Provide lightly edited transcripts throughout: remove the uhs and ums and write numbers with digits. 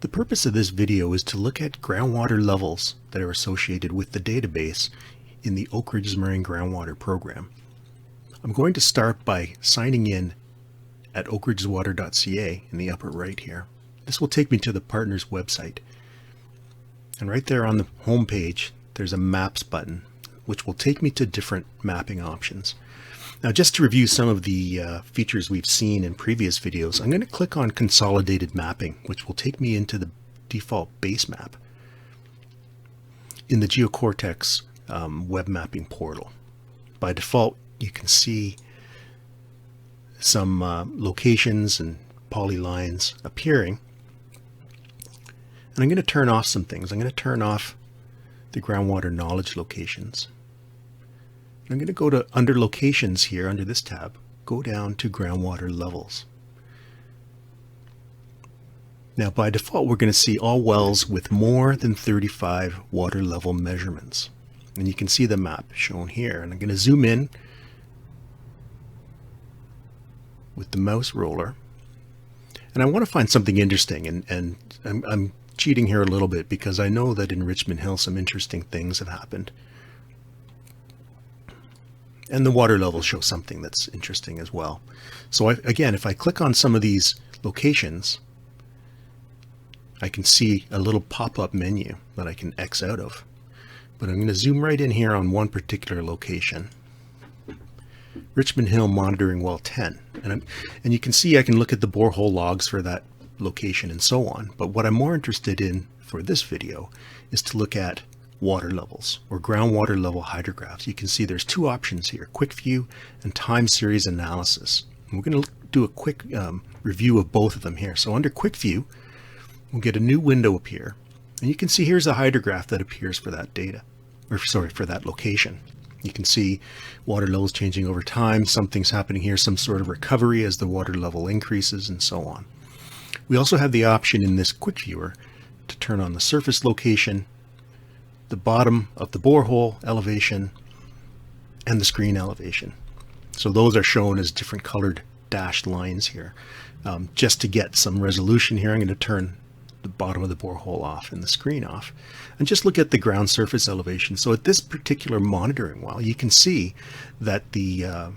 The purpose of this video is to look at groundwater levels that are associated with the database in the Oak Ridge's Moraine Groundwater program. I'm going to start by signing in at oakridgeswater.ca in the upper right here. This will take me to the partner's website. And right there on the home page, there's a Maps button, which will take me to different mapping options. Now, just to review some of the features we've seen in previous videos, I'm going to click on Consolidated Mapping, which will take me into the default base map in the GeoCortex web mapping portal. By default, you can see some locations and polylines appearing. And I'm going to turn off some things. I'm going to turn off the groundwater knowledge locations. I'm going to go to under locations here under this tab, go down to groundwater levels. Now by default we're going to see all wells with more than 35 water level measurements. And you can see the map shown here. And I'm going to zoom in with the mouse roller. And I want to find something interesting, and I'm cheating here a little bit because I know that in Richmond Hill some interesting things have happened. And the water levels show something that's interesting as well. So again, if I click on some of these locations, I can see a little pop-up menu that I can X out of. But I'm going to zoom right in here on one particular location. Richmond Hill monitoring well 10. And you can see I can look at the borehole logs for that location and so on. But what I'm more interested in for this video is to look at water levels or groundwater level hydrographs. You can see there's two options here, quick view and time series analysis. And we're going to do a quick review of both of them here. So under quick view, we'll get a new window appear, and you can see here's a hydrograph that appears for that data, or sorry, for that location. You can see water levels changing over time, something's happening here, some sort of recovery as the water level increases and so on. We also have the option in this quick viewer to turn on the surface location, the bottom of the borehole elevation, and the screen elevation. So those are shown as different colored dashed lines here. Just to get some resolution here, I'm going to turn the bottom of the borehole off and the screen off, and just look at the ground surface elevation. So at this particular monitoring well, you can see that the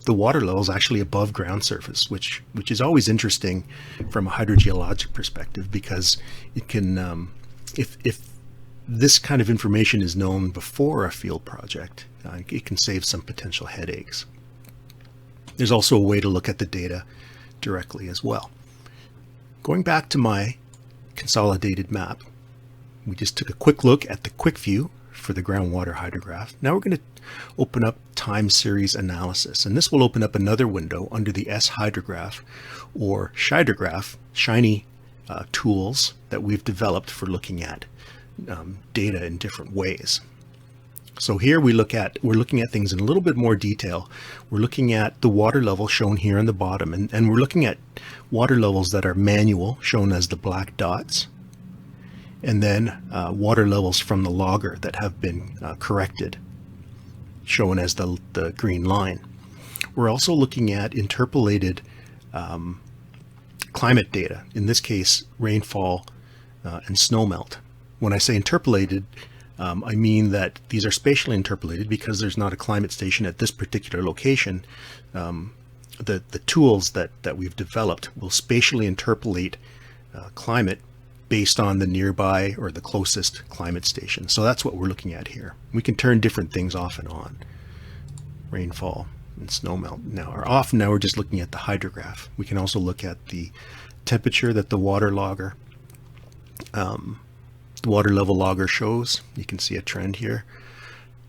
water level is actually above ground surface, which is always interesting from a hydrogeologic perspective, because it can, if this kind of information is known before a field project, it can save some potential headaches. There's also a way to look at the data directly as well. Going back to my consolidated map, we just took a quick look at the quick view for the groundwater hydrograph. Now we're going to open up time series analysis, and this will open up another window under the S hydrograph or shydrograph, shiny tools that we've developed for looking at data in different ways. So here we're looking at things in a little bit more detail. We're looking at the water level shown here on the bottom, and we're looking at water levels that are manual, shown as the black dots, and then water levels from the logger that have been corrected, shown as the green line. We're also looking at interpolated climate data, in this case rainfall and snowmelt. When I say interpolated, I mean that these are spatially interpolated because there's not a climate station at this particular location. The tools that we've developed will spatially interpolate climate based on the nearby or the closest climate station. So that's what we're looking at here. We can turn different things off and on. Rainfall and snowmelt now are off. Now we're just looking at the hydrograph. We can also look at the temperature that the water logger the water level logger shows. You can see a trend here.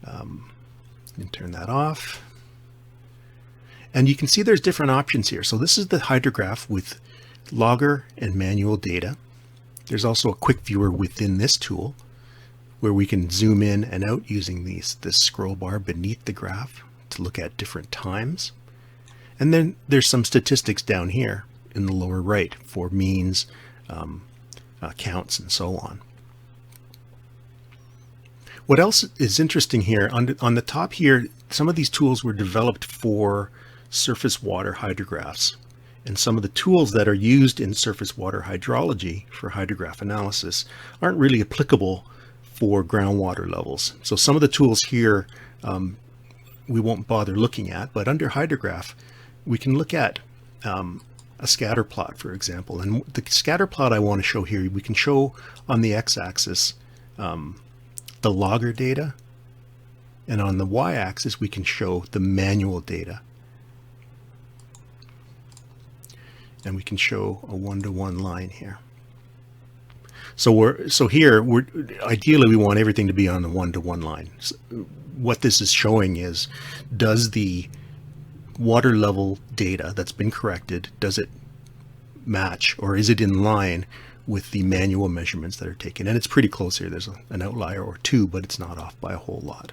You can turn that off. And you can see there's different options here. So this is the hydrograph with logger and manual data. There's also a quick viewer within this tool where we can zoom in and out using this scroll bar beneath the graph to look at different times. And then there's some statistics down here in the lower right for means, counts, and so on. What else is interesting here, on the top here, some of these tools were developed for surface water hydrographs. and some of the tools that are used in surface water hydrology for hydrograph analysis aren't really applicable for groundwater levels. So some of the tools here we won't bother looking at, but under hydrograph we can look at a scatter plot, for example. And the scatter plot I want to show here, we can show on the x-axis the logger data, and on the y-axis we can show the manual data. And we can show a one-to-one line here. So here ideally we want everything to be on the one-to-one line. So what this is showing is, does the water level data that's been corrected, does it match, or is it in line with the manual measurements that are taken? And it's pretty close here. There's an outlier or two, but it's not off by a whole lot.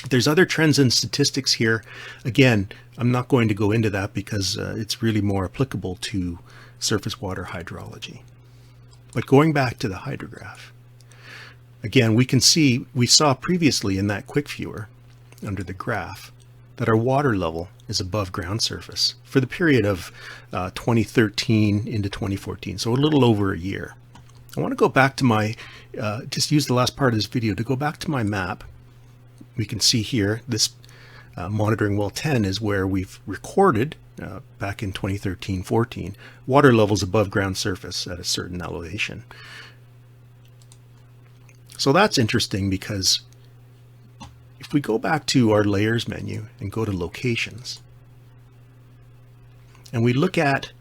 There's other trends and statistics here. Again, I'm not going to go into that because it's really more applicable to surface water hydrology. But going back to the hydrograph, again, we can see, we saw previously in that quick viewer under the graph that our water level is above ground surface for the period of 2013 into 2014, so a little over a year. I want to go back to my, just use the last part of this video to go back to my map. We can see here this monitoring well 10 is where we've recorded back in 2013-14 water levels above ground surface at a certain elevation. So that's interesting because if we go back to our layers menu and go to locations, and we look at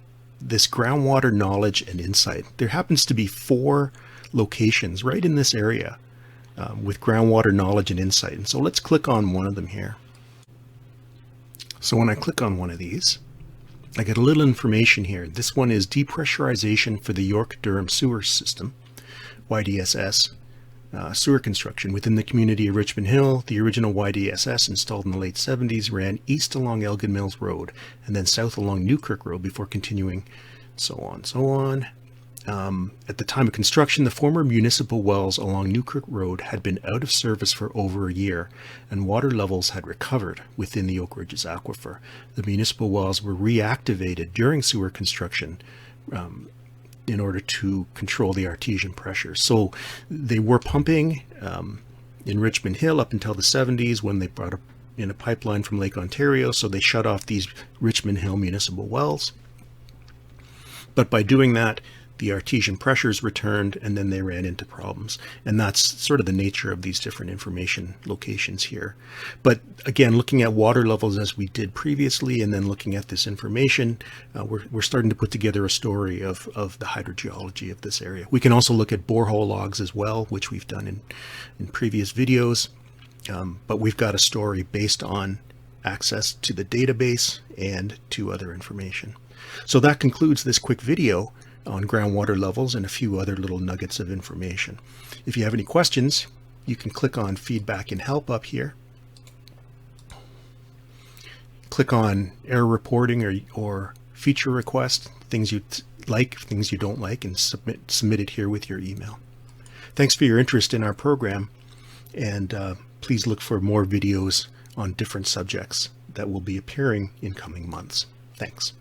this groundwater knowledge and insight, there happens to be 4 locations right in this area with groundwater knowledge and insight. And so let's click on one of them here. So when I click on one of these, I get a little information here. This one is depressurization for the York-Durham sewer system, YDSS. Sewer construction within the community of Richmond Hill. The original YDSS, installed in the late 70s, ran east along Elgin Mills Road and then south along Newkirk Road before continuing, so on. At the time of construction, the former municipal wells along Newkirk Road had been out of service for over a year, and water levels had recovered within the Oak Ridges aquifer. The municipal wells were reactivated during sewer construction in order to control the artesian pressure. So they were pumping in Richmond Hill up until the 70s when they brought in a pipeline from Lake Ontario, so they shut off these Richmond Hill municipal wells. But by doing that, the artesian pressures returned, and then they ran into problems. And that's sort of the nature of these different information locations here. But again, looking at water levels as we did previously, and then looking at this information, we're starting to put together a story of the hydrogeology of this area. We can also look at borehole logs as well, which we've done in previous videos. But we've got a story based on access to the database and to other information. So that concludes this quick video on groundwater levels and a few other little nuggets of information. If you have any questions, you can click on feedback and help up here. Click on error reporting or feature request, things you like, things you don't like, and submit it here with your email. Thanks for your interest in our program, and please look for more videos on different subjects that will be appearing in coming months. Thanks.